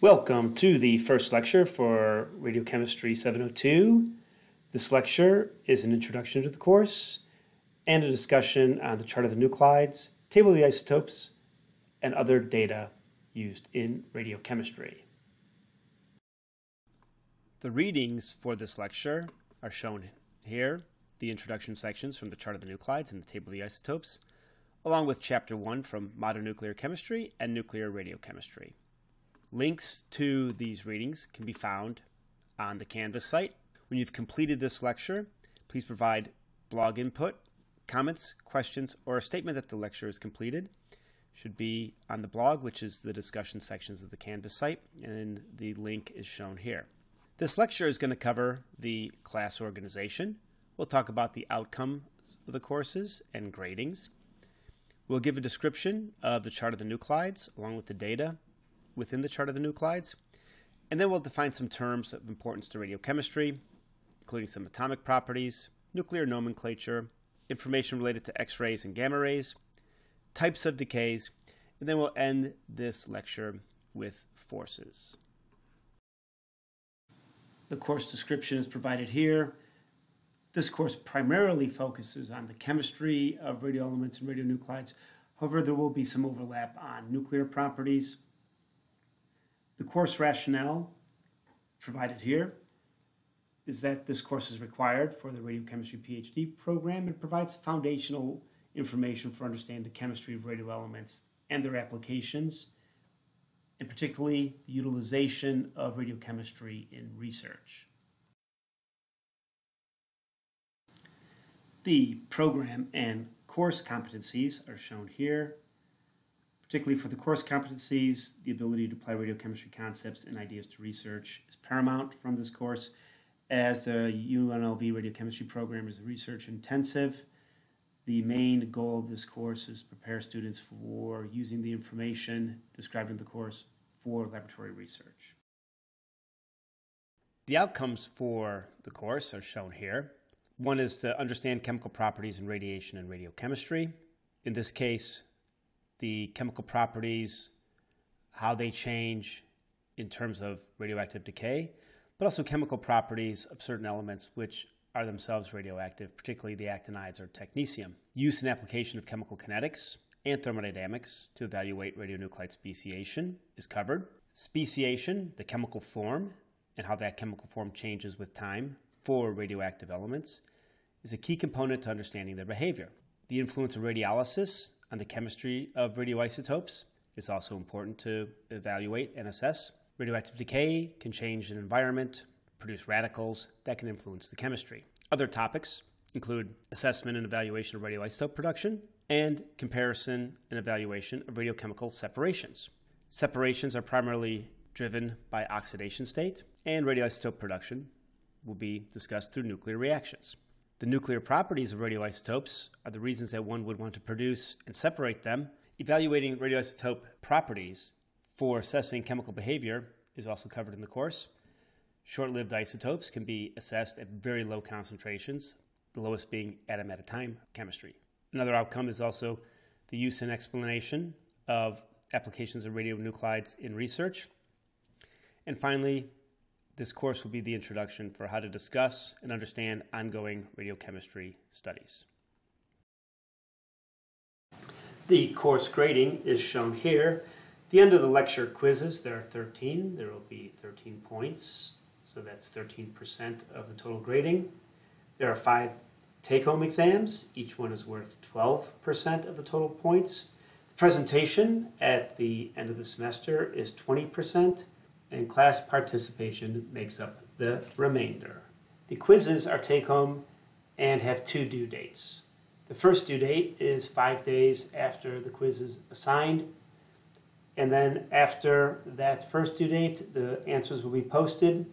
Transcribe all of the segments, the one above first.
Welcome to the first lecture for Radiochemistry 702. This lecture is an introduction to the course and a discussion on the chart of the nuclides, table of the isotopes, and other data used in radiochemistry. The readings for this lecture are shown here, the introduction sections from the chart of the nuclides and the table of the isotopes, along with Chapter 1 from Modern Nuclear Chemistry and Nuclear Radiochemistry. Links to these readings can be found on the Canvas site. When you've completed this lecture, please provide blog input, comments, questions, or a statement that the lecture is completed. It should be on the blog, which is the discussion sections of the Canvas site, and the link is shown here. This lecture is going to cover the class organization. We'll talk about the outcomes of the courses and gradings. We'll give a description of the chart of the nuclides along with the data within the chart of the nuclides, and then we'll define some terms of importance to radiochemistry, including some atomic properties, nuclear nomenclature, information related to X-rays and gamma rays, types of decays, and then we'll end this lecture with forces. The course description is provided here. This course primarily focuses on the chemistry of radioelements and radionuclides. However, there will be some overlap on nuclear properties. The course rationale provided here is that this course is required for the Radiochemistry PhD program. It provides foundational information for understanding the chemistry of radioelements and their applications, and particularly the utilization of radiochemistry in research. The program and course competencies are shown here. Particularly for the course competencies, the ability to apply radiochemistry concepts and ideas to research is paramount from this course, as the UNLV radiochemistry program is research intensive. The main goal of this course is to prepare students for using the information described in the course for laboratory research. The outcomes for the course are shown here. One is to understand chemical properties in radiation and radiochemistry. In this case, the chemical properties, how they change in terms of radioactive decay, but also chemical properties of certain elements which are themselves radioactive, particularly the actinides or technetium. Use and application of chemical kinetics and thermodynamics to evaluate radionuclide speciation is covered. Speciation, the chemical form, and how that chemical form changes with time for radioactive elements, is a key component to understanding their behavior. The influence of radiolysis on the chemistry of radioisotopes is also important to evaluate and assess. Radioactive decay can change an environment, produce radicals that can influence the chemistry. Other topics include assessment and evaluation of radioisotope production and comparison and evaluation of radiochemical separations. Separations are primarily driven by oxidation state, and radioisotope production will be discussed through nuclear reactions. The nuclear properties of radioisotopes are the reasons that one would want to produce and separate them. Evaluating radioisotope properties for assessing chemical behavior is also covered in the course. Short-lived isotopes can be assessed at very low concentrations, the lowest being atom at a time chemistry. Another outcome is also the use and explanation of applications of radionuclides in research. And finally, this course will be the introduction for how to discuss and understand ongoing radiochemistry studies. The course grading is shown here. At the end of the lecture quizzes, there are 13. There will be 13 points, so that's 13% of the total grading. There are 5 take-home exams. Each one is worth 12% of the total points. The presentation at the end of the semester is 20%. And class participation makes up the remainder. The quizzes are take-home and have 2 due dates. The first due date is 5 days after the quiz is assigned, and then after that first due date, the answers will be posted.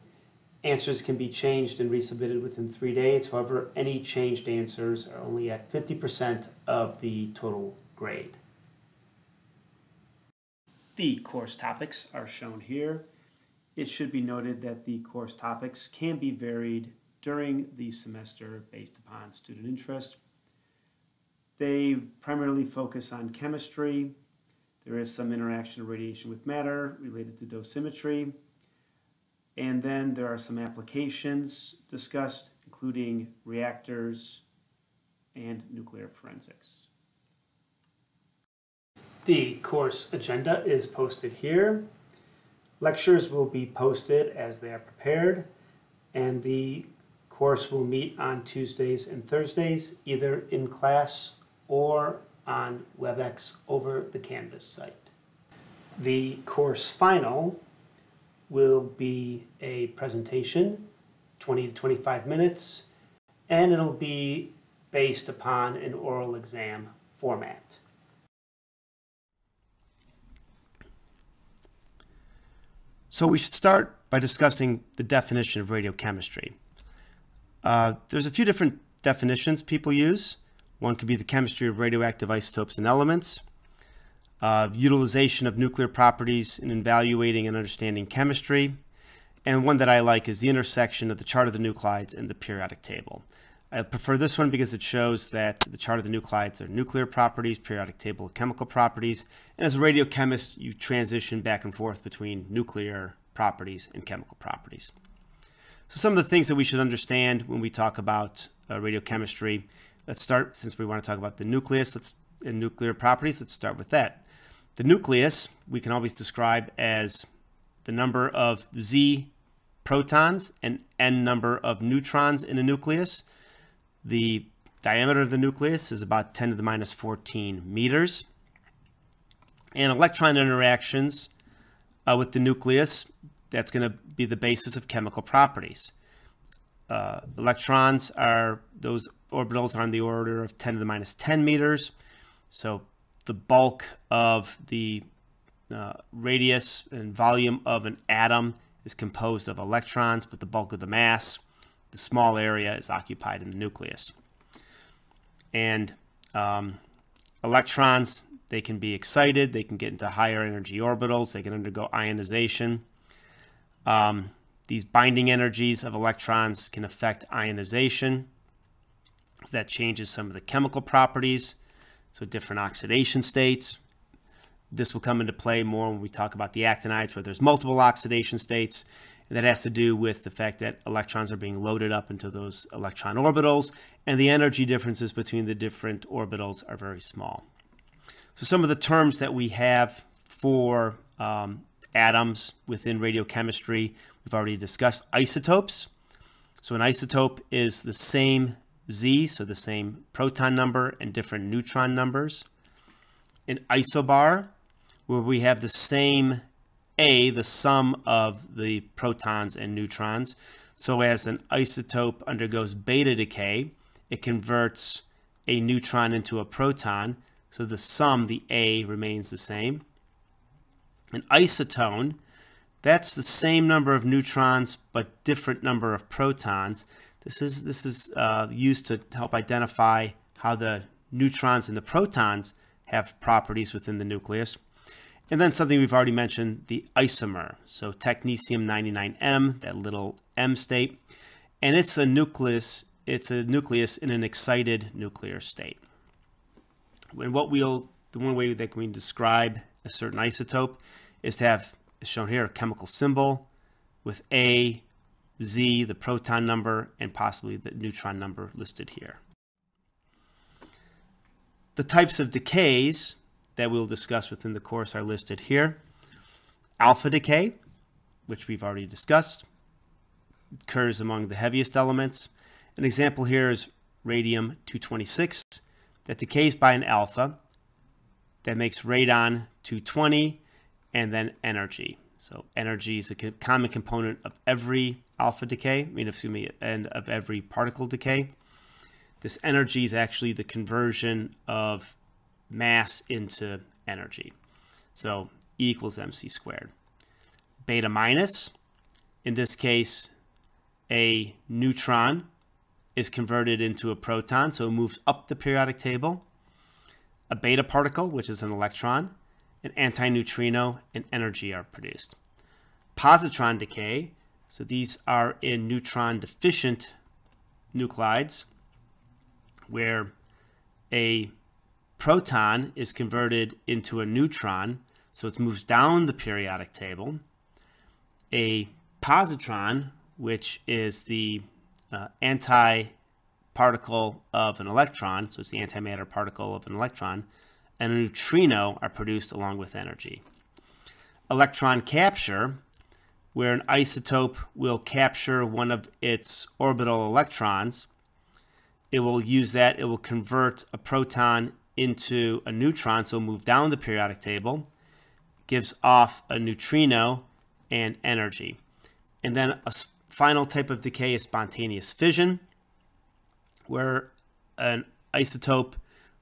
Answers can be changed and resubmitted within 3 days. However, any changed answers are only at 50% of the total grade. The course topics are shown here. It should be noted that the course topics can be varied during the semester based upon student interest. They primarily focus on chemistry, There is some interaction of radiation with matter related to dosimetry. And then there are some applications discussed, including reactors and nuclear forensics. The course agenda is posted here. Lectures will be posted as they are prepared, and the course will meet on Tuesdays and Thursdays, either in class or on WebEx over the Canvas site. The course final will be a presentation, 20 to 25 minutes, and it'll be based upon an oral exam format. So we should start by discussing the definition of radiochemistry. There's a few different definitions people use. One could be the chemistry of radioactive isotopes and elements, utilization of nuclear properties in evaluating and understanding chemistry, and one that I like is the intersection of the chart of the nuclides and the periodic table. I prefer this one because it shows that the chart of the nuclides are nuclear properties, periodic table of chemical properties, and as a radiochemist you transition back and forth between nuclear properties and chemical properties. So some of the things that we should understand when we talk about radiochemistry, let's start, since we want to talk about the nucleus and nuclear properties, let's start with that. The nucleus we can always describe as the number of Z protons and N number of neutrons in a nucleus. The diameter of the nucleus is about 10 to the minus 14 meters. And electron interactions with the nucleus, that's going to be the basis of chemical properties. Electrons are, those orbitals are on the order of 10 to the minus 10 meters. So the bulk of the radius and volume of an atom is composed of electrons, but the bulk of the mass, the small area, is occupied in the nucleus. And electrons, they can be excited, they can get into higher energy orbitals, they can undergo ionization. These binding energies of electrons can affect ionization. That changes some of the chemical properties, so different oxidation states. This will come into play more when we talk about the actinides, where there's multiple oxidation states. And that has to do with the fact that electrons are being loaded up into those electron orbitals, and the energy differences between the different orbitals are very small. So some of the terms that we have for atoms within radiochemistry, we've already discussed. Isotopes. So an isotope is the same Z, so the same proton number and different neutron numbers. An isobar, where we have the same A, the sum of the protons and neutrons. So as an isotope undergoes beta decay, it converts a neutron into a proton. So the sum, the A, remains the same. An isotone, that's the same number of neutrons but different number of protons. This is used to help identify how the neutrons and the protons have properties within the nucleus. And then something we've already mentioned, the isomer. So technetium-99m, that little M state. And it's a nucleus in an excited nuclear state. And the one way that we can describe a certain isotope is to have, as shown here, a chemical symbol with A, Z, the proton number, and possibly the neutron number listed here. The types of decays that we'll discuss within the course are listed here. Alpha decay, which we've already discussed, occurs among the heaviest elements. An example here is radium-226 that decays by an alpha that makes radon-220 and then energy. So energy is a common component of every alpha decay, and of every particle decay. This energy is actually the conversion of mass into energy. So E equals mc squared. Beta minus, in this case, a neutron is converted into a proton, so it moves up the periodic table. A beta particle, which is an electron, an antineutrino, and energy are produced. Positron decay, so these are in neutron deficient nuclides, where a proton is converted into a neutron, so it moves down the periodic table. A positron, which is the anti-particle of an electron, so it's the antimatter particle of an electron, and a neutrino are produced along with energy. Electron capture, where an isotope will capture one of its orbital electrons, it will use that, it will convert a proton into a neutron, so move down the periodic table, gives off a neutrino and energy. And then a final type of decay is spontaneous fission, where an isotope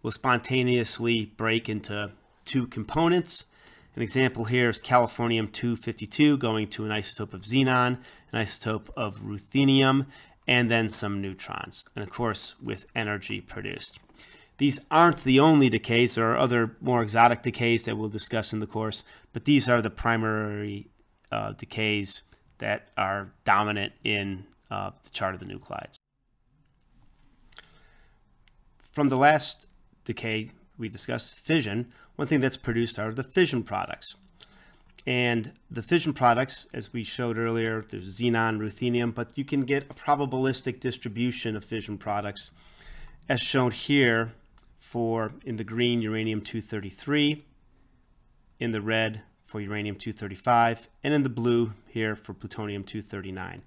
will spontaneously break into two components. An example here is californium-252 going to an isotope of xenon, an isotope of ruthenium, and then some neutrons, and of course with energy produced. These aren't the only decays. There are other more exotic decays that we'll discuss in the course, but these are the primary decays that are dominant in the chart of the nuclides. From the last decay we discussed, fission, one thing that's produced are the fission products. And the fission products, as we showed earlier, there's xenon, ruthenium, but you can get a probabilistic distribution of fission products as shown here for, in the green, uranium-233, in the red for uranium-235, and in the blue here for plutonium-239.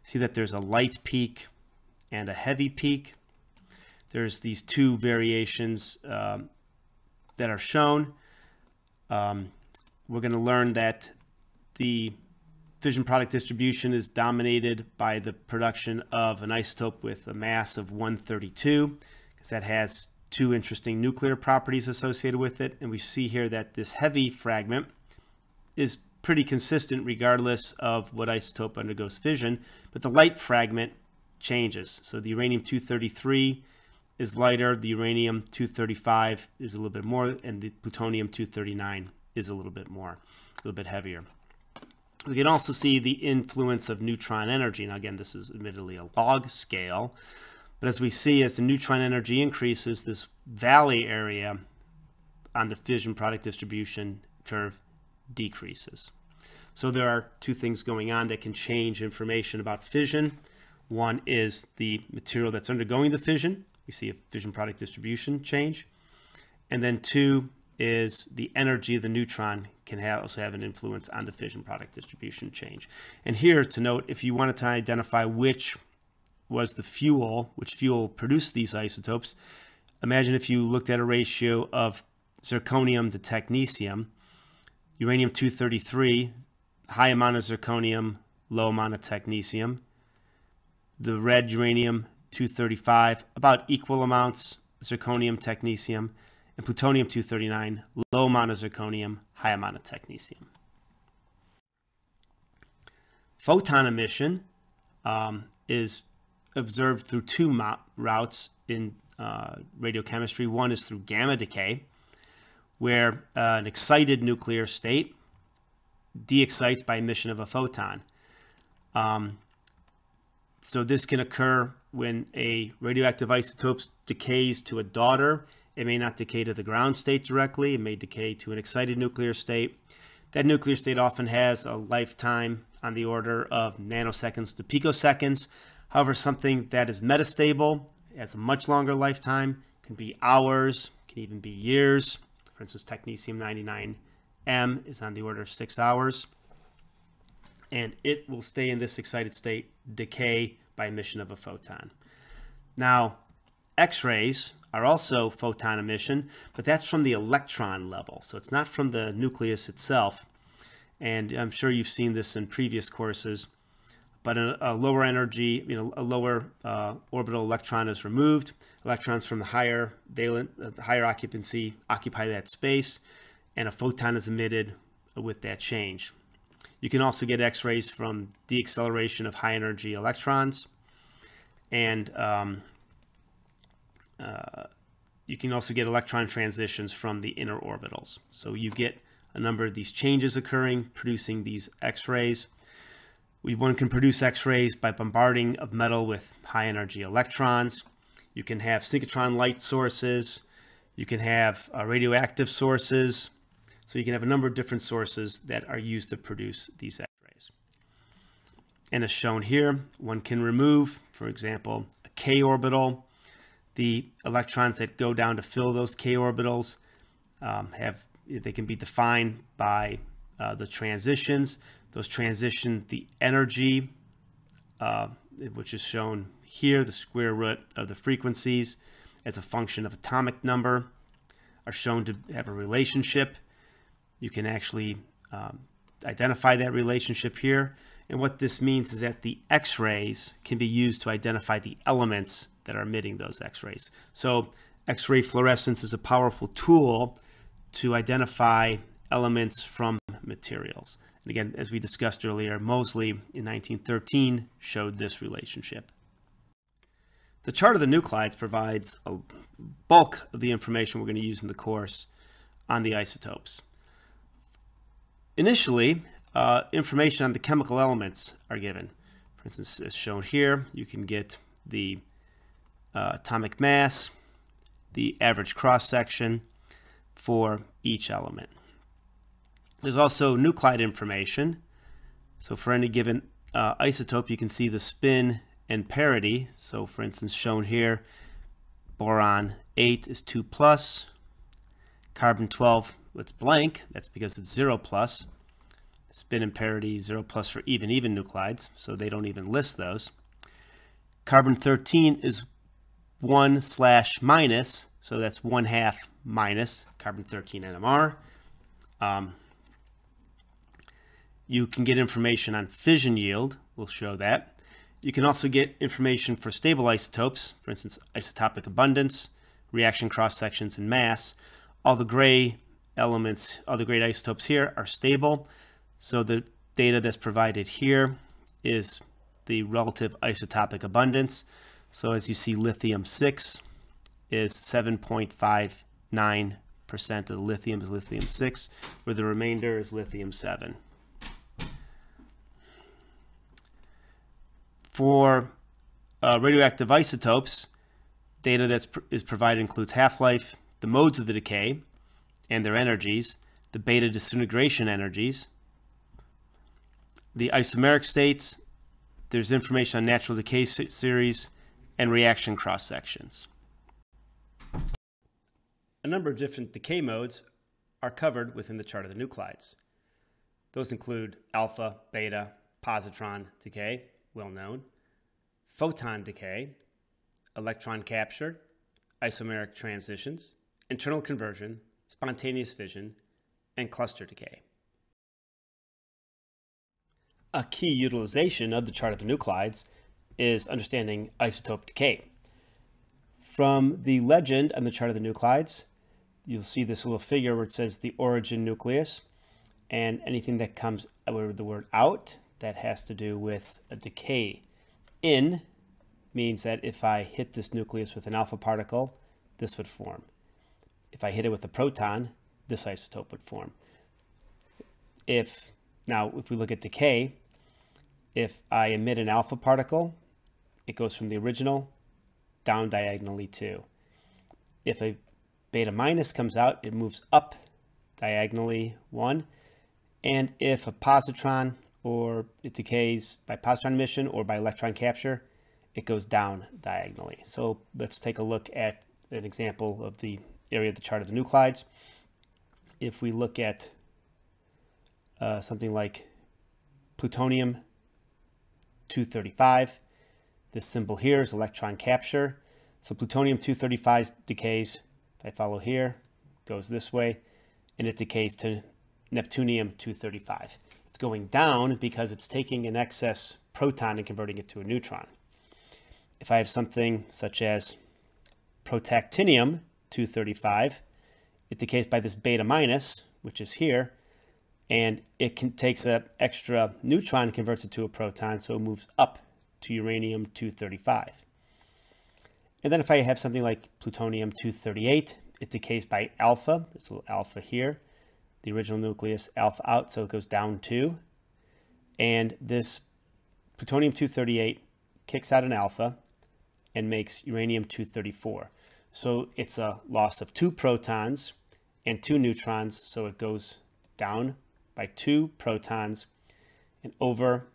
See that there's a light peak and a heavy peak. There's these two variations that are shown. We're going to learn that the fission product distribution is dominated by the production of an isotope with a mass of 132, because that has two interesting nuclear properties associated with it. And we see here that this heavy fragment is pretty consistent regardless of what isotope undergoes fission, but the light fragment changes. So the uranium-233 is lighter, the uranium-235 is a little bit more, and the plutonium-239 is a little bit more, a little bit heavier. We can also see the influence of neutron energy. Now again, this is admittedly a log scale, but as we see, as the neutron energy increases, this valley area on the fission product distribution curve decreases. So there are two things going on that can change information about fission. One is the material that's undergoing the fission. We see a fission product distribution change. And then two is the energy of the neutron can also have an influence on the fission product distribution change. And here to note, if you wanted to identify which was the fuel, which fuel produced these isotopes, imagine if you looked at a ratio of zirconium to technetium, uranium-233, high amount of zirconium, low amount of technetium. The red uranium-235, about equal amounts zirconium, technetium, and plutonium-239, low amount of zirconium, high amount of technetium. Photon emission is observed through two routes in radiochemistry. One is through gamma decay, where an excited nuclear state de-excites by emission of a photon. So this can occur when a radioactive isotope decays to a daughter. It may not decay to the ground state directly. It may decay to an excited nuclear state. That nuclear state often has a lifetime on the order of nanoseconds to picoseconds. However, something that is metastable has a much longer lifetime, can be hours, can even be years. For instance, technetium-99m is on the order of 6 hours. And it will stay in this excited state, decay by emission of a photon. Now, X-rays are also photon emission, but that's from the electron level. So it's not from the nucleus itself. And I'm sure you've seen this in previous courses. But a lower energy, a lower orbital electron is removed. Electrons from the higher higher occupancy occupy that space, and a photon is emitted with that change. You can also get X-rays from deacceleration of high energy electrons, and you can also get electron transitions from the inner orbitals. So you get a number of these changes occurring, producing these X-rays. One can produce X-rays by bombarding of metal with high energy electrons. You can have synchrotron light sources. You can have radioactive sources. So you can have a number of different sources that are used to produce these X-rays. And as shown here, one can remove, for example, a K orbital. The electrons that go down to fill those K orbitals they can be defined by the transitions. Those transition, the energy, which is shown here, the square root of the frequencies as a function of atomic number, are shown to have a relationship. You can actually identify that relationship here. And what this means is that the X-rays can be used to identify the elements that are emitting those X-rays. So X-ray fluorescence is a powerful tool to identify elements from materials. And again, as we discussed earlier, Moseley in 1913 showed this relationship. The chart of the nuclides provides a bulk of the information we're going to use in the course on the isotopes. Initially, information on the chemical elements are given. For instance, as shown here, you can get the atomic mass, the average cross-section for each element. There's also nuclide information. So for any given isotope, you can see the spin and parity. So for instance, shown here, boron 8 is 2 plus, carbon 12, it's blank, that's because it's 0 plus. Spin and parity 0 plus for even nuclides, so they don't even list those. Carbon 13 is 1/-, so that's 1/2 minus carbon 13 NMR. You can get information on fission yield, we'll show that. You can also get information for stable isotopes, for instance, isotopic abundance, reaction cross-sections, and mass. All the gray elements, all the gray isotopes here are stable. So the data that's provided here is the relative isotopic abundance. So as you see, lithium-6 is 7.59% of the lithium is lithium-6, where the remainder is lithium-7. For radioactive isotopes, data that is provided includes half-life, the modes of the decay and their energies, the beta disintegration energies, the isomeric states. There's information on natural decay series and reaction cross-sections. A number of different decay modes are covered within the chart of the nuclides. Those include alpha, beta, positron decay, well known, photon decay, electron capture, isomeric transitions, internal conversion, spontaneous fission, and cluster decay. A key utilization of the chart of the nuclides is understanding isotope decay. From the legend on the chart of the nuclides, you'll see this little figure where it says the origin nucleus, and anything that comes with the word out, that has to do with a decay. In means that if I hit this nucleus with an alpha particle, this would form. If I hit it with a proton, this isotope would form. Now, if we look at decay, if I emit an alpha particle, it goes from the original down diagonally 2. If a beta minus comes out, it moves up diagonally 1. And if a positron, or it decays by positron emission or by electron capture, it goes down diagonally. So let's take a look at an example of the area of the chart of the nuclides. If we look at something like plutonium-235, this symbol here is electron capture. So plutonium-235 decays, if I follow here, goes this way, and it decays to neptunium-235. It's going down because it's taking an excess proton and converting it to a neutron. If I have something such as protactinium-235, it decays by this beta minus, which is here, and it takes an extra neutron and converts it to a proton, so it moves up to uranium-235. And then if I have something like plutonium-238, it decays by alpha. There's a little alpha here. The original nucleus alpha out, so it goes down 2. And this plutonium-238 kicks out an alpha and makes uranium-234. So it's a loss of 2 protons and 2 neutrons. So it goes down by 2 protons and over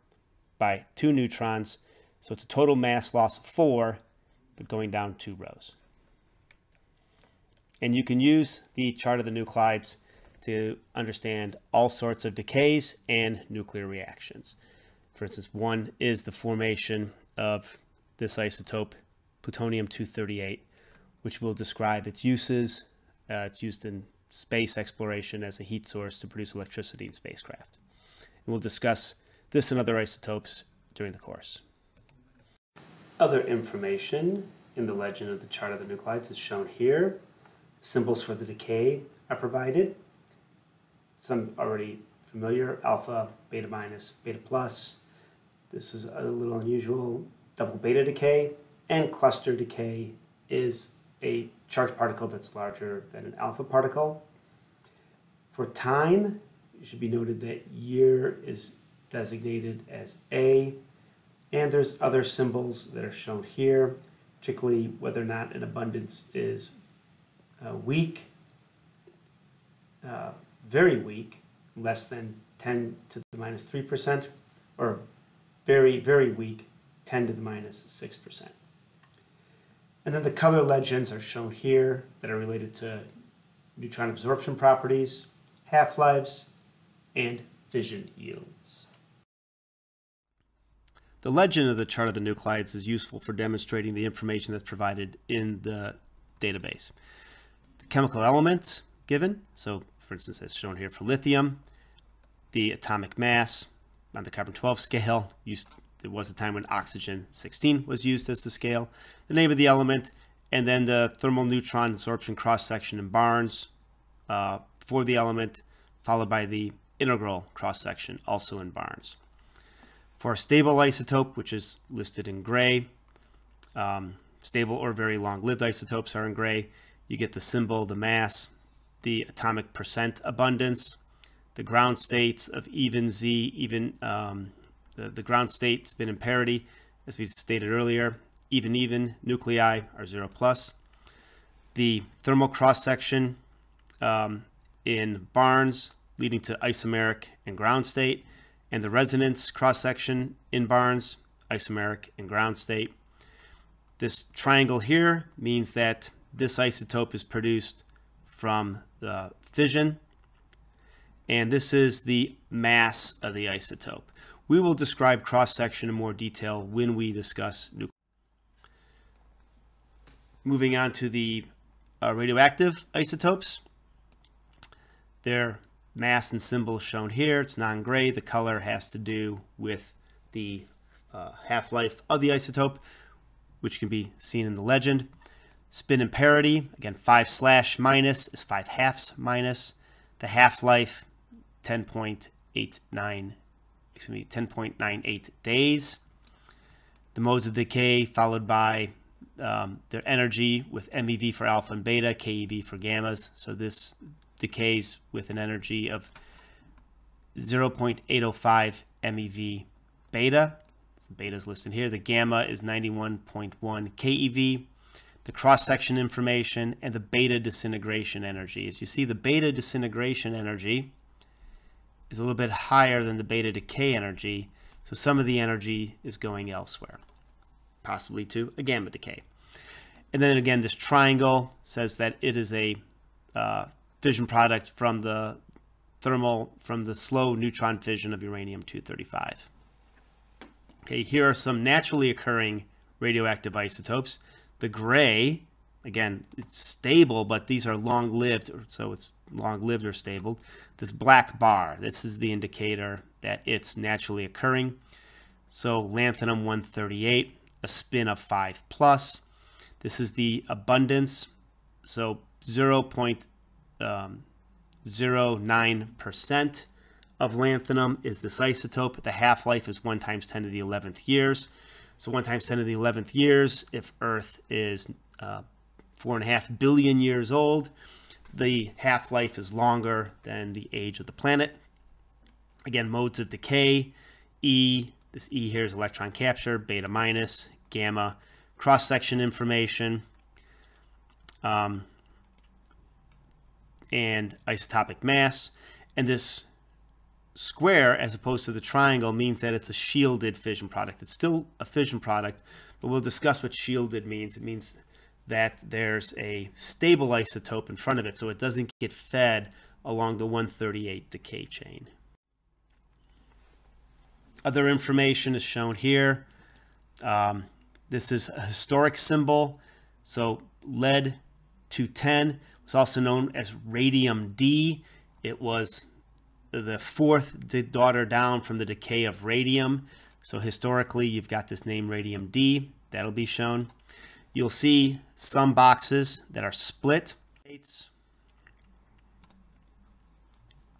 by 2 neutrons. So it's a total mass loss of 4, but going down 2 rows. And you can use the chart of the nuclides to understand all sorts of decays and nuclear reactions. For instance, one is the formation of this isotope, plutonium-238, which will describe its uses. It's used in space exploration as a heat source to produce electricity in spacecraft. And we'll discuss this and other isotopes during the course. Other information in the legend of the chart of the nuclides is shown here. Symbols for the decay are provided. Some already familiar: alpha, beta minus, beta plus. This is a little unusual: double beta decay. And cluster decay is a charged particle that's larger than an alpha particle. For time, it should be noted that year is designated as A. And there's other symbols that are shown here, particularly whether or not an abundance is weak, very weak, less than 10 to the minus 3%, or very, very weak, 10 to the minus 6%. And then the color legends are shown here that are related to neutron absorption properties, half-lives, and fission yields. The legend of the chart of the nuclides is useful for demonstrating the information that's provided in the database. The chemical elements given, so for instance as shown here for lithium, the atomic mass on the carbon-12 scale. There was a time when oxygen-16 was used as the scale, the name of the element, and then the thermal neutron absorption cross-section in Barnes for the element, followed by the integral cross-section also in Barnes. For a stable isotope, which is listed in gray, stable or very long-lived isotopes are in gray. You get the symbol, the mass, the atomic percent abundance, the ground states of even Z, even the ground state spin in parity, as we stated earlier. Even nuclei are 0 plus. The thermal cross-section in Barnes leading to isomeric and ground state, and the resonance cross-section in Barnes, isomeric and ground state. This triangle here means that this isotope is produced from the fission, and this is the mass of the isotope. We will describe cross-section in more detail when we discuss nuclide. Moving on to the radioactive isotopes. Their mass and symbol is shown here. It's non-gray. The color has to do with the half-life of the isotope, which can be seen in the legend. Spin and parity, again, 5/ minus is 5/2 minus. The half-life, 10.98 days. The modes of decay followed by their energy with MeV for alpha and beta, KeV for gammas. So this decays with an energy of 0.805 MeV beta. So beta is listed here. The gamma is 91.1 KeV. The cross-section information and the beta disintegration energy. As you see, the beta disintegration energy is a little bit higher than the beta decay energy, so some of the energy is going elsewhere, possibly to a gamma decay. And then again, this triangle says that it is a fission product from the slow neutron fission of uranium-235. Okay, here are some naturally occurring radioactive isotopes. The gray, again, it's stable, but these are long-lived, so it's long-lived or stable. This black bar, this is the indicator that it's naturally occurring. So lanthanum-138, a spin of 5 plus. This is the abundance, so 0.09% of lanthanum is this isotope. The half-life is 1 × 10 to the 11th years. So 1 × 10 to the 11th years, if Earth is 4.5 billion years old, the half-life is longer than the age of the planet. Again, modes of decay, E, this E here is electron capture, beta minus, gamma, cross-section information. and isotopic mass. And this square, as opposed to the triangle, means that it's a shielded fission product. It's still a fission product, but we'll discuss what shielded means. It means that there's a stable isotope in front of it, so it doesn't get fed along the 138 decay chain. Other information is shown here. This is a historic symbol. So lead 210 was also known as radium D. It was the fourth daughter down from the decay of radium. So historically, you've got this name radium D. That'll be shown. You'll see some boxes that are split.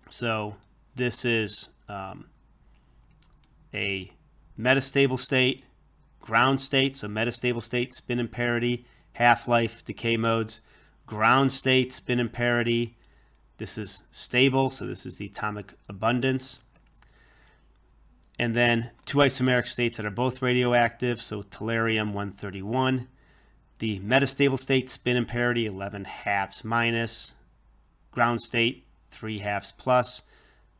So this is a metastable state, ground state, so metastable state, spin and parity, half-life, decay modes, ground state, spin and parity. This is stable, so this is the atomic abundance. And then two isomeric states that are both radioactive, so tellurium-131. The metastable state, spin and parity, 11 halves minus. Ground state, 3 halves plus.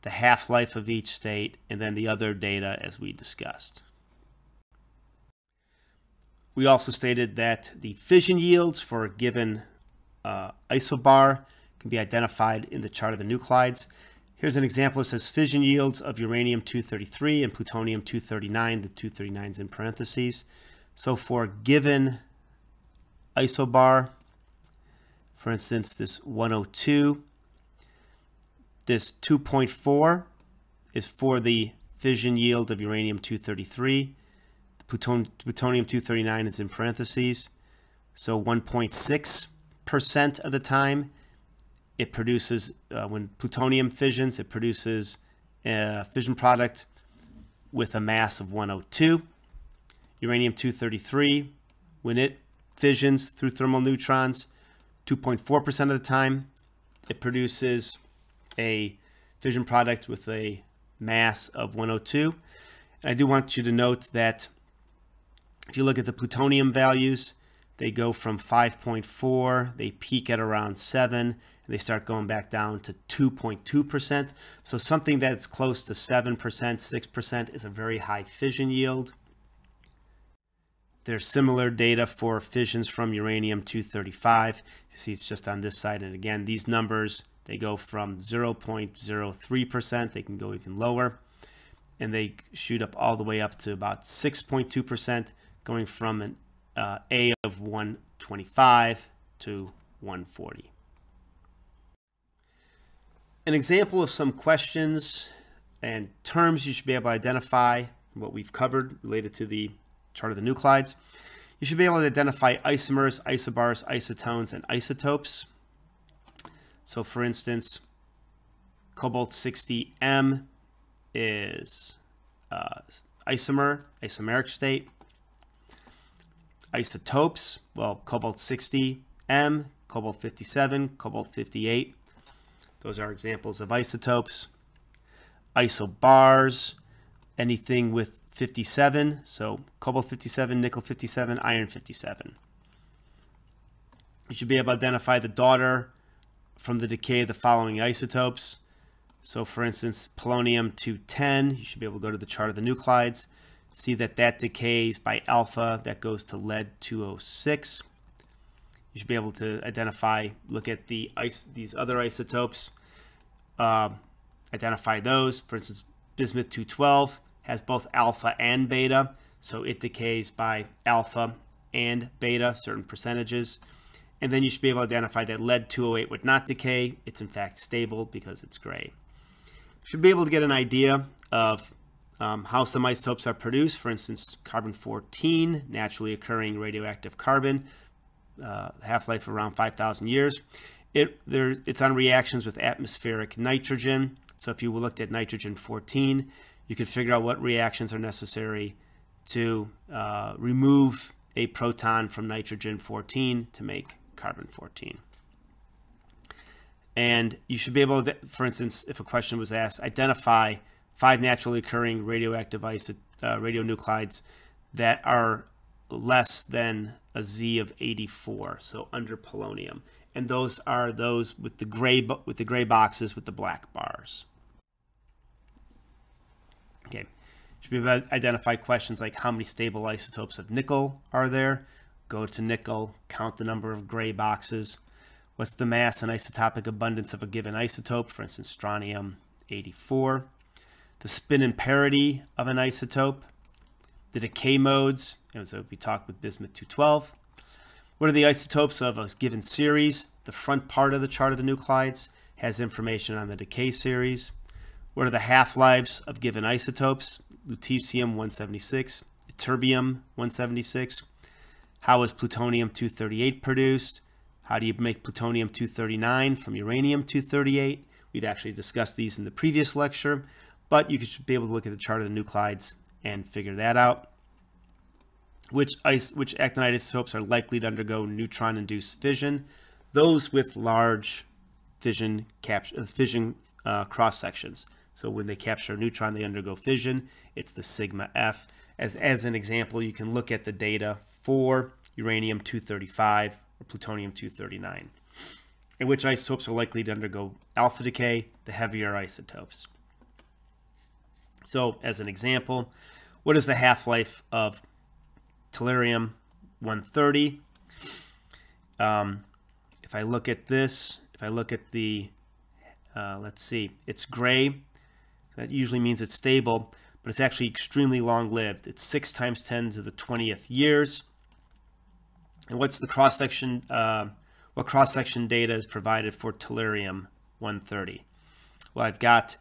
The half-life of each state, and then the other data as we discussed. We also stated that the fission yields for a given isobar can be identified in the chart of the nuclides. Here's an example. It says fission yields of uranium-233 and plutonium-239. The 239 is in parentheses. So for a given isobar, for instance, this 102, this 2.4 is for the fission yield of uranium-233. Plutonium-239 is in parentheses. So 1.6% of the time, it produces, when plutonium fissions, it produces a fission product with a mass of 102. Uranium-233, when it fissions through thermal neutrons, 2.4% of the time, it produces a fission product with a mass of 102. And I do want you to note that if you look at the plutonium values, they go from 5.4, they peak at around 7, and they start going back down to 2.2%. So something that's close to 7%, 6% is a very high fission yield. There's similar data for fissions from uranium-235. You see it's just on this side. And again, these numbers, they go from 0.03%. They can go even lower. And they shoot up all the way up to about 6.2%, going from an A of 125 to 140. An example of some questions and terms you should be able to identify from what we've covered related to the chart of the nuclides. You should be able to identify isomers, isobars, isotones, and isotopes. So for instance, cobalt-60M is isomeric state. Isotopes, well, cobalt-60M, cobalt-57, cobalt-58. Those are examples of isotopes. Isobars, anything with 57, so cobalt-57, nickel-57, iron-57. You should be able to identify the daughter from the decay of the following isotopes. So for instance, polonium-210, you should be able to go to the chart of the nuclides, see that that decays by alpha, that goes to lead-206. You should be able to identify, look at these other isotopes, identify those. For instance, bismuth-212 has both alpha and beta, so it decays by alpha and beta, certain percentages. And then you should be able to identify that lead-208 would not decay. It's in fact stable because it's gray. You should be able to get an idea of how some isotopes are produced. For instance, carbon-14, naturally occurring radioactive carbon, half-life around 5,000 years. It's on reactions with atmospheric nitrogen. So if you looked at nitrogen-14, you could figure out what reactions are necessary to remove a proton from nitrogen-14 to make carbon-14. And you should be able to, for instance, if a question was asked, identify 5 naturally occurring radioactive radionuclides that are less than a Z of 84, so under polonium. And those are those with the gray boxes with the black bars. Okay, should be able to identify questions like how many stable isotopes of nickel are there? Go to nickel, count the number of gray boxes. What's the mass and isotopic abundance of a given isotope? For instance, strontium 84. The spin and parity of an isotope. The decay modes, as we talked with bismuth 212. What are the isotopes of a given series? The front part of the chart of the nuclides has information on the decay series. What are the half-lives of given isotopes? Lutetium 176, ytterbium 176. How is plutonium 238 produced? How do you make plutonium 239 from uranium 238? We've actually discussed these in the previous lecture, but you should be able to look at the chart of the nuclides and figure that out. Which actinide isotopes are likely to undergo neutron-induced fission? Those with large fission cross sections. So when they capture a neutron, they undergo fission. It's the sigma F. As an example, you can look at the data for uranium 235 or plutonium 239. And which isotopes are likely to undergo alpha decay? The heavier isotopes. So as an example, what is the half-life of tellurium 130? If I look at this, if I look at the, let's see, it's gray. That usually means it's stable, but it's actually extremely long-lived. It's 6 times 10 to the 20th years. And what's the cross-section? What cross-section data is provided for tellurium 130? Well, I've got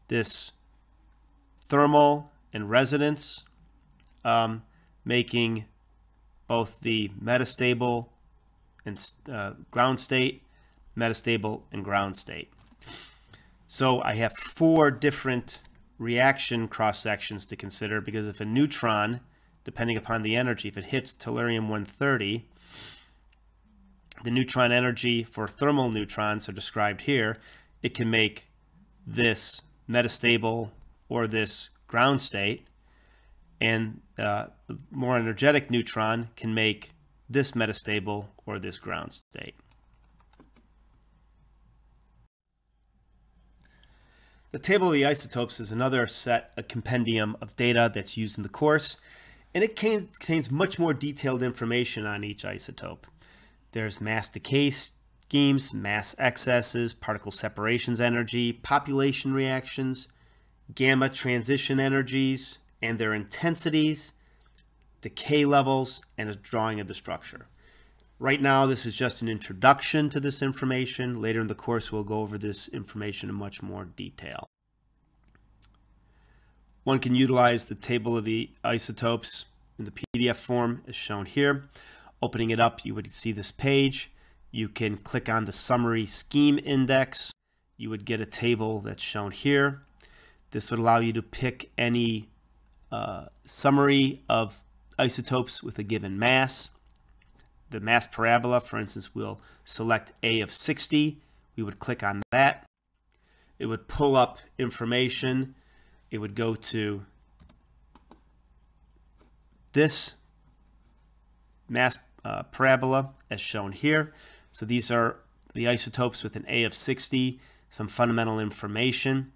this thermal and resonance making both the metastable and ground state, metastable and ground state. So I have 4 different reaction cross-sections to consider, because if a neutron, depending upon the energy, if it hits tellurium 130, the neutron energy for thermal neutrons are described here. It can make this metastable or this ground state, and more energetic neutron can make this metastable or this ground state. The table of the isotopes is another a compendium of data that's used in the course, and it contains much more detailed information on each isotope. There's mass decay schemes, mass excesses, particle separations energy, population reactions, gamma transition energies and their intensities, decay levels, and a drawing of the structure. Right now, this is just an introduction to this information. Later in the course, we'll go over this information in much more detail. One can utilize the table of the isotopes in the PDF form as shown here. Opening it up, you would see this page. You can click on the summary scheme index. You would get a table that's shown here. This would allow you to pick any summary of isotopes with a given mass. The mass parabola, for instance, we'll select A of 60. We would click on that. It would pull up information. It would go to this mass parabola as shown here. So these are the isotopes with an A of 60, some fundamental information.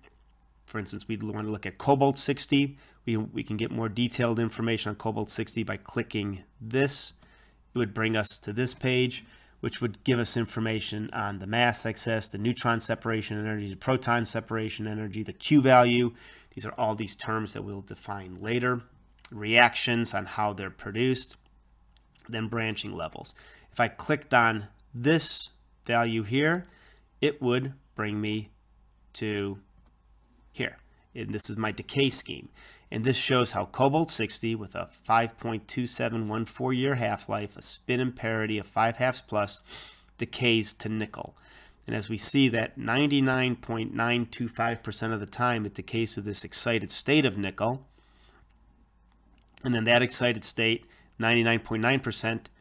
For instance, we'd want to look at cobalt 60. We can get more detailed information on cobalt 60 by clicking this. It would bring us to this page, which would give us information on the mass excess, the neutron separation energy, the proton separation energy, the Q value. These are all these terms that we'll define later. Reactions on how they're produced, then branching levels. If I clicked on this value here, it would bring me to here. And this is my decay scheme. And this shows how cobalt 60 with a 5.2714 year half-life, a spin and parity of 5/2 plus, decays to nickel. And as we see that 99.925% of the time it decays to this excited state of nickel. And then that excited state, 99.9%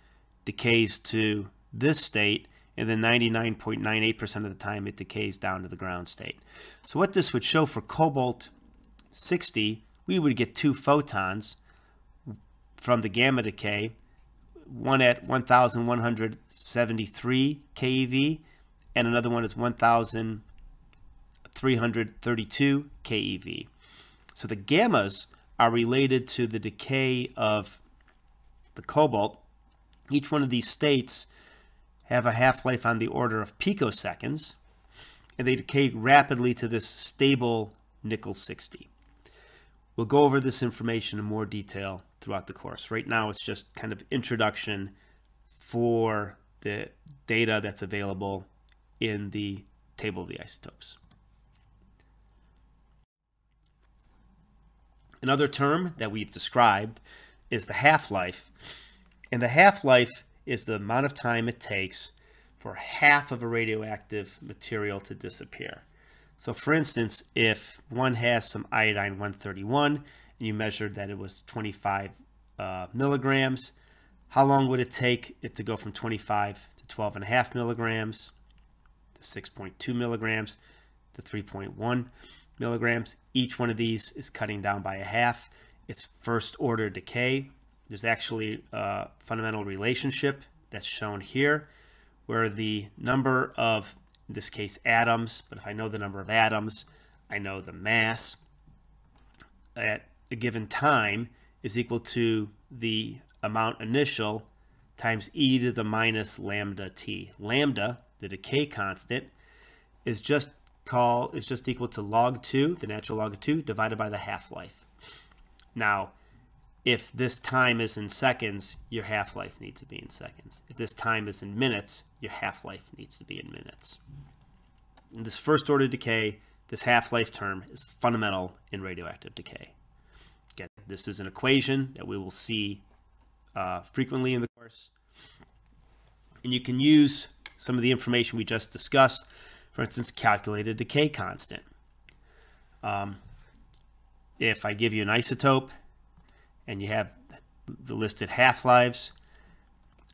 decays to this state, and then 99.98% of the time it decays down to the ground state. So what this would show for cobalt 60, we would get 2 photons from the gamma decay, one at 1,173 keV, and another one is 1,332 keV. So the gammas are related to the decay of the cobalt. Each one of these states have a half-life on the order of picoseconds, and they decay rapidly to this stable nickel 60. We'll go over this information in more detail throughout the course. Right now it's just kind of introduction for the data that's available in the table of the isotopes. Another term that we've described is the half-life. And the half-life is the amount of time it takes for half of a radioactive material to disappear. So for instance, if one has some iodine 131 and you measured that it was 25 milligrams, how long would it take it to go from 25 to 12.5 milligrams, to 6.2 milligrams, to 3.1 milligrams? Each one of these is cutting down by a half. It's first order decay. There's actually a fundamental relationship that's shown here where the number of, in this case, atoms, but if I know the number of atoms, I know the mass at a given time is equal to the amount initial times e to the minus lambda t. Lambda, the decay constant, is just equal to log 2, the natural log of 2, divided by the half-life. Now, if this time is in seconds, your half-life needs to be in seconds. If this time is in minutes, your half-life needs to be in minutes. In this first-order decay, this half-life term is fundamental in radioactive decay. Again, this is an equation that we will see frequently in the course. And you can use some of the information we just discussed. For instance, calculate a decay constant. If I give you an isotope and you have the listed half-lives,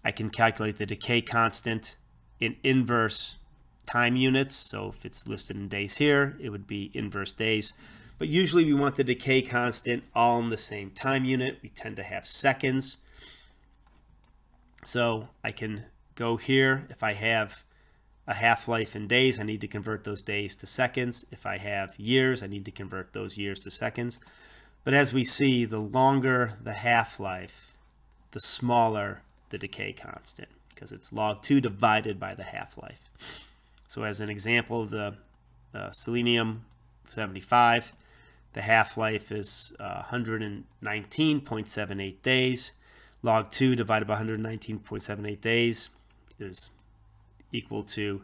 I can calculate the decay constant in inverse time units. So if it's listed in days here, it would be inverse days. But usually we want the decay constant all in the same time unit. We tend to have seconds. So I can go here. If I have a half-life in days, I need to convert those days to seconds. If I have years, I need to convert those years to seconds. But as we see, the longer the half-life, the smaller the decay constant, because it's log 2 divided by the half-life. So as an example, the selenium-75, the half-life is 119.78 days. Log 2 divided by 119.78 days is equal to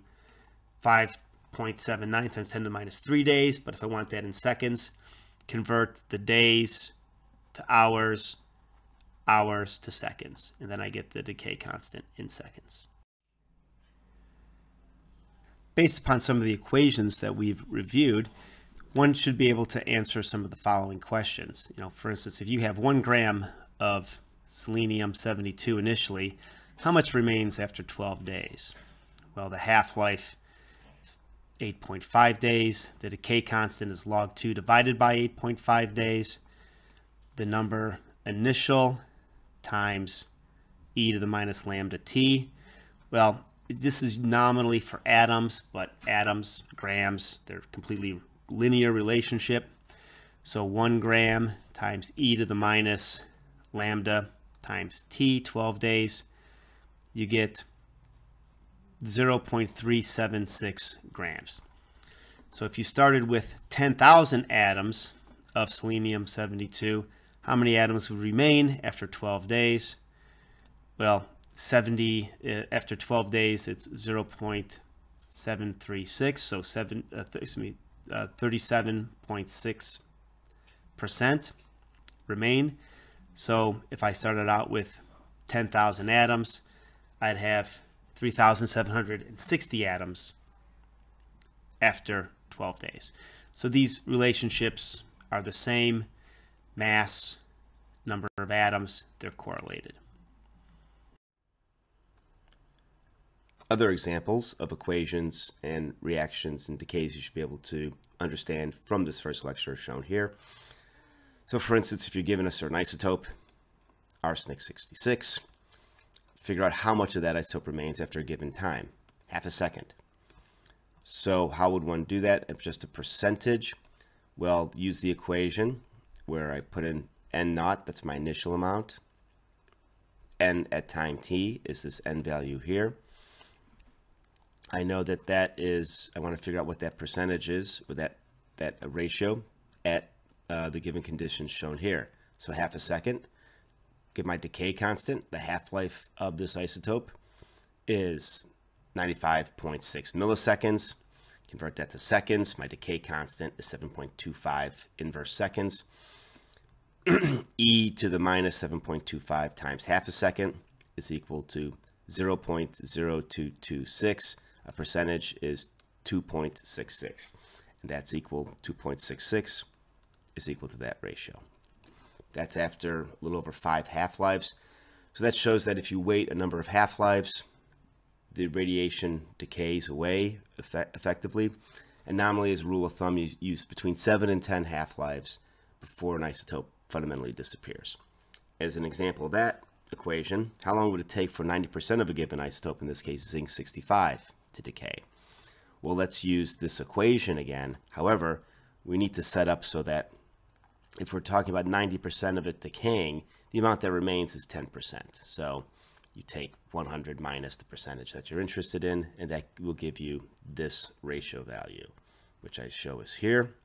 5.79 times 10 to the minus 3 days. But if I want that in seconds, convert the days to hours, hours to seconds, and then I get the decay constant in seconds. Based upon some of the equations that we've reviewed, one should be able to answer some of the following questions. For instance, if you have 1 gram of selenium-72 initially, how much remains after 12 days? Well, the half-life is 8.5 days. The decay constant is log 2 divided by 8.5 days. The number initial times e to the minus lambda t. Well, this is nominally for atoms, but atoms, grams, they're completely linear relationship. So 1 gram times e to the minus lambda times t, 12 days, you get 0.376 grams. So if you started with 10,000 atoms of selenium-72, how many atoms would remain after 12 days? Well, after 12 days, it's 0.736, so 37.6% remain. So if I started out with 10,000 atoms, I'd have 3,760 atoms after 12 days. So these relationships are the same. Mass, number of atoms, they're correlated. Other examples of equations and reactions and decays you should be able to understand from this first lecture are shown here. So for instance, if you're given a certain isotope, arsenic 66, figure out how much of that isotope remains after a given time, half a second. So how would one do that? If just a percentage, well, use the equation where I put in n naught, that's my initial amount. N at time t is this n value here. I know that that is, I want to figure out what that percentage is, or that ratio at the given conditions shown here. So half a second, get my decay constant. The half-life of this isotope is 95.6 milliseconds. Convert that to seconds. My decay constant is 7.25 inverse seconds. E to the minus 7.25 times half a second is equal to 0.0226. A percentage is 2.66. And that's equal, 2.66 is equal to that ratio. That's after a little over 5 half-lives. So that shows that if you wait a number of half-lives, the radiation decays away effectively. And nominally, as a rule of thumb, you use between 7 and 10 half-lives before an isotope fundamentally disappears. As an example of that equation, how long would it take for 90% of a given isotope, in this case zinc-65, to decay? Well, let's use this equation again. However, we need to set up so that if we're talking about 90% of it decaying, the amount that remains is 10%. So you take 100 minus the percentage that you're interested in, and that will give you this ratio value, which I show is here.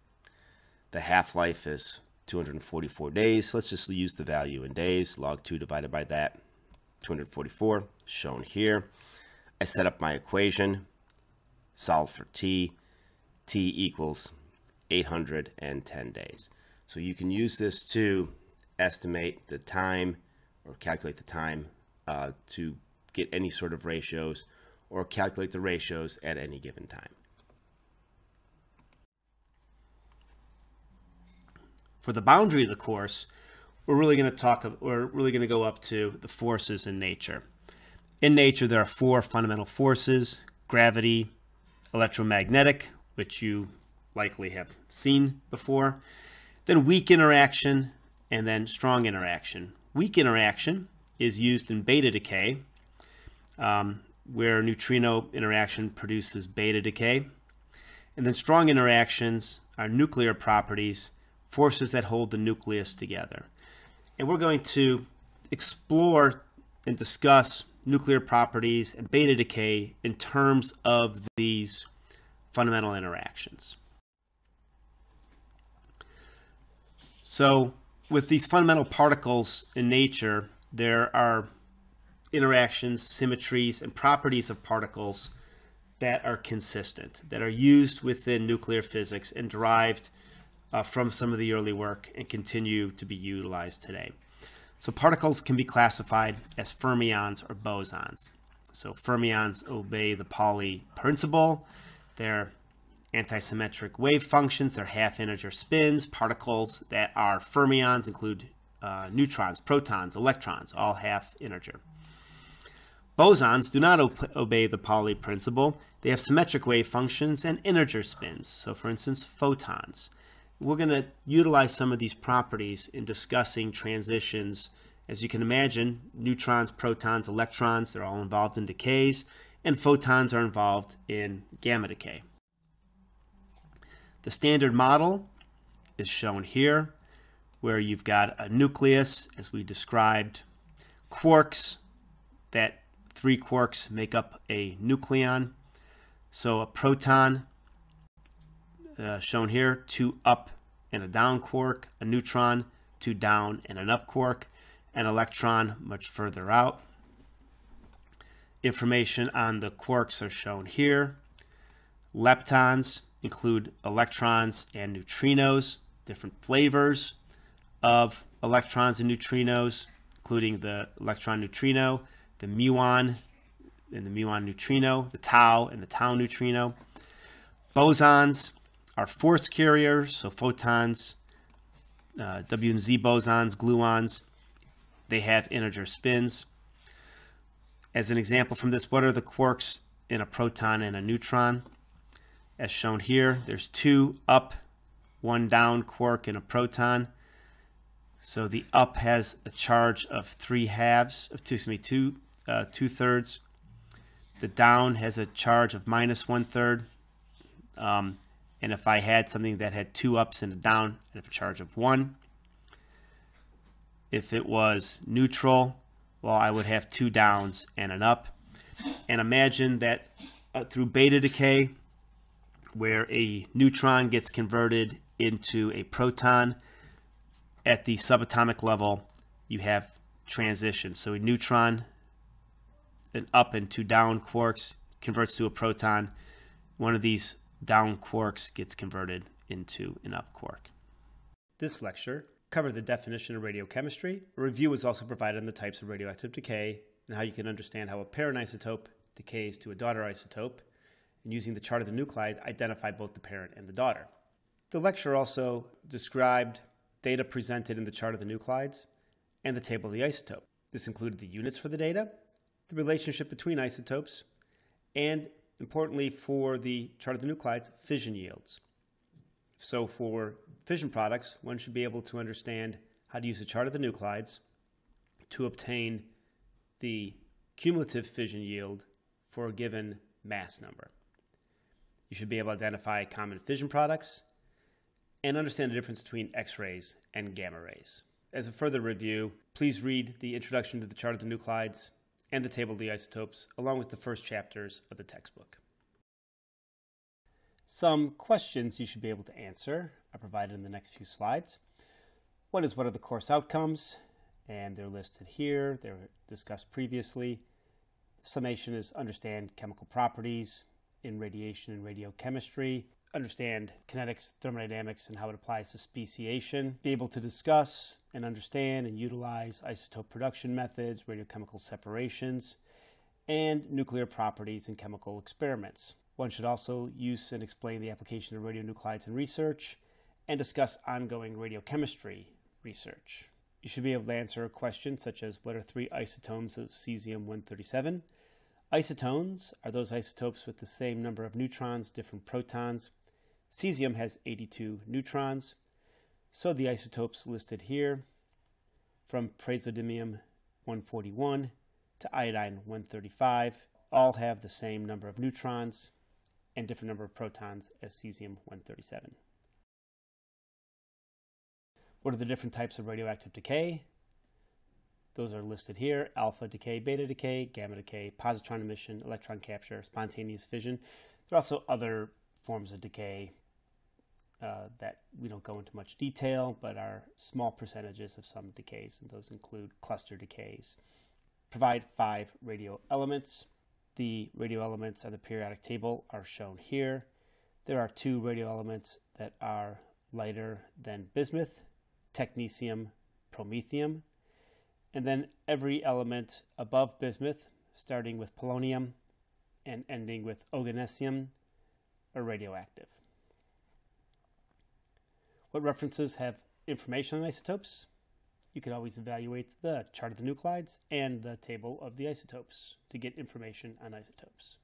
The half-life is 244 days. Let's just use the value in days. Log 2 divided by that, 244, shown here. I set up my equation, solve for t. T equals 810 days. So you can use this to estimate the time or calculate the time to get any sort of ratios or calculate the ratios at any given time. For the boundary of the course, we're really going to go up to the forces in nature. In nature, there are 4 fundamental forces: gravity, electromagnetic, which you likely have seen before, then weak interaction, and then strong interaction. Weak interaction is used in beta decay, where neutrino interaction produces beta decay. And then strong interactions are nuclear properties, forces that hold the nucleus together. And we're going to explore and discuss nuclear properties and beta decay in terms of these fundamental interactions. So with these fundamental particles in nature, there are interactions, symmetries, and properties of particles that are consistent, that are used within nuclear physics and derived from some of the early work and continue to be utilized today. So particles can be classified as fermions or bosons. So fermions obey the Pauli principle. They're antisymmetric wave functions. They're half-integer spins. Particles that are fermions include neutrons, protons, electrons, all half-integer. Bosons do not obey the Pauli principle. They have symmetric wave functions and integer spins. So for instance, photons. We're going to utilize some of these properties in discussing transitions. As you can imagine, neutrons, protons, electrons, they're all involved in decays, and photons are involved in gamma decay. The standard model is shown here, where you've got a nucleus, as we described, quarks, that 3 quarks make up a nucleon. So a proton, shown here, 2 up and a down quark, a neutron, 2 down and an up quark, an electron much further out. Information on the quarks are shown here. Leptons include electrons and neutrinos, different flavors of electrons and neutrinos, including the electron neutrino, the muon and the muon neutrino, the tau and the tau neutrino. Bosons are force carriers, so photons, W and Z bosons, gluons, they have integer spins. As an example from this, what are the quarks in a proton and a neutron? As shown here, there's 2 up, 1 down quark in a proton. So the up has a charge of 2 2/3. The down has a charge of -1/3. And if I had something that had 2 ups and a down, I'd have a charge of 1. If it was neutral, well, I would have 2 downs and an up. And imagine that through beta decay, where a neutron gets converted into a proton, at the subatomic level, you have transition. So a neutron, an up and 2 down quarks, converts to a proton. One of these down quarks gets converted into an up quark. This lecture covered the definition of radiochemistry. A review was also provided on the types of radioactive decay and how you can understand how a parent isotope decays to a daughter isotope, and using the chart of the nuclide, identify both the parent and the daughter. The lecture also described data presented in the chart of the nuclides and the table of the isotope. This included the units for the data, the relationship between isotopes, and importantly for the chart of the nuclides, fission yields. So for fission products, one should be able to understand how to use the chart of the nuclides to obtain the cumulative fission yield for a given mass number. You should be able to identify common fission products and understand the difference between X-rays and gamma rays. As a further review, please read the introduction to the chart of the nuclides and the table of the isotopes, along with the first chapters of the textbook. Some questions you should be able to answer are provided in the next few slides. One is, what are the course outcomes? And they're listed here. They were discussed previously. The summation is understand chemical properties in radiation and radiochemistry, understand kinetics, thermodynamics, and how it applies to speciation, be able to discuss and understand and utilize isotope production methods, radiochemical separations, and nuclear properties in chemical experiments. One should also use and explain the application of radionuclides in research and discuss ongoing radiochemistry research. You should be able to answer a question such as, what are 3 isotopes of cesium-137? Isotones are those isotopes with the same number of neutrons, different protons. Cesium has 82 neutrons, so the isotopes listed here, from praseodymium-141 to iodine-135, all have the same number of neutrons and different number of protons as cesium-137. What are the different types of radioactive decay? Those are listed here: alpha decay, beta decay, gamma decay, positron emission, electron capture, spontaneous fission. There are also other forms of decay that we don't go into much detail, but are small percentages of some decays, and those include cluster decays. Provide 5 radio elements. The radio elements on the periodic table are shown here. There are 2 radio elements that are lighter than bismuth: technetium, promethium. And then every element above bismuth, starting with polonium and ending with oganescium, are radioactive. What references have information on isotopes? You can always evaluate the chart of the nuclides and the table of the isotopes to get information on isotopes.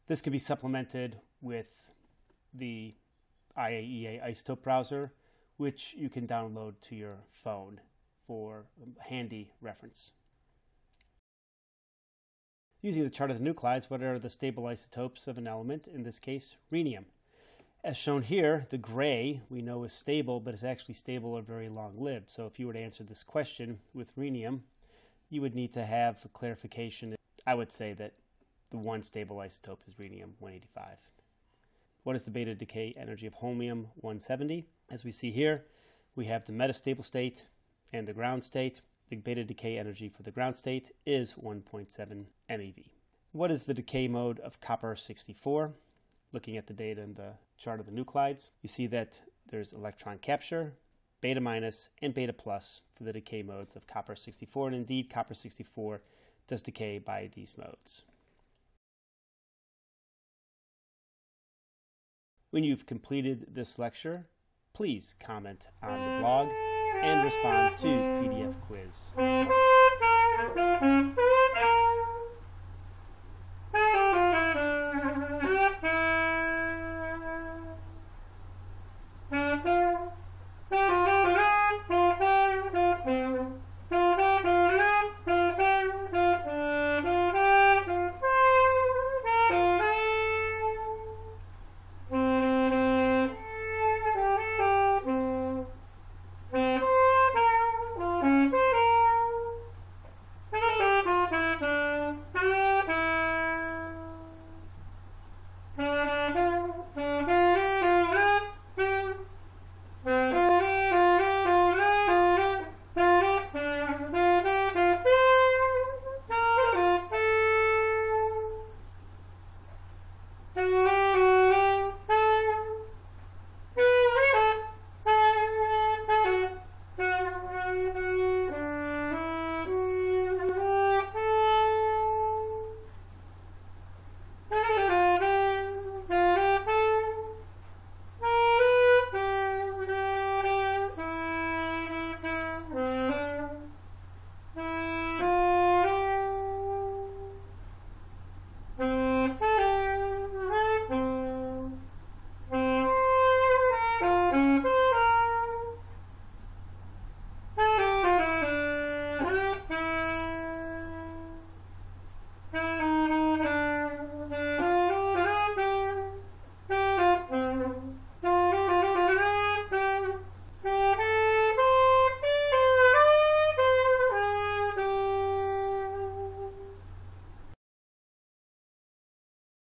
This can be supplemented with the IAEA isotope browser, which you can download to your phone for a handy reference. Using the chart of the nuclides, what are the stable isotopes of an element, in this case, rhenium? As shown here, the gray we know is stable, but is actually stable or very long-lived. So if you were to answer this question with rhenium, you would need to have a clarification. I would say that the one stable isotope is rhenium-185. What is the beta decay energy of holmium-170? As we see here, we have the metastable state and the ground state. The beta decay energy for the ground state is 1.7 MeV. What is the decay mode of copper-64? Looking at the data in the chart of the nuclides, you see that there's electron capture, beta minus, and beta plus for the decay modes of copper-64, and indeed copper-64 does decay by these modes. When you've completed this lecture, please comment on the blog and respond to PDF quiz.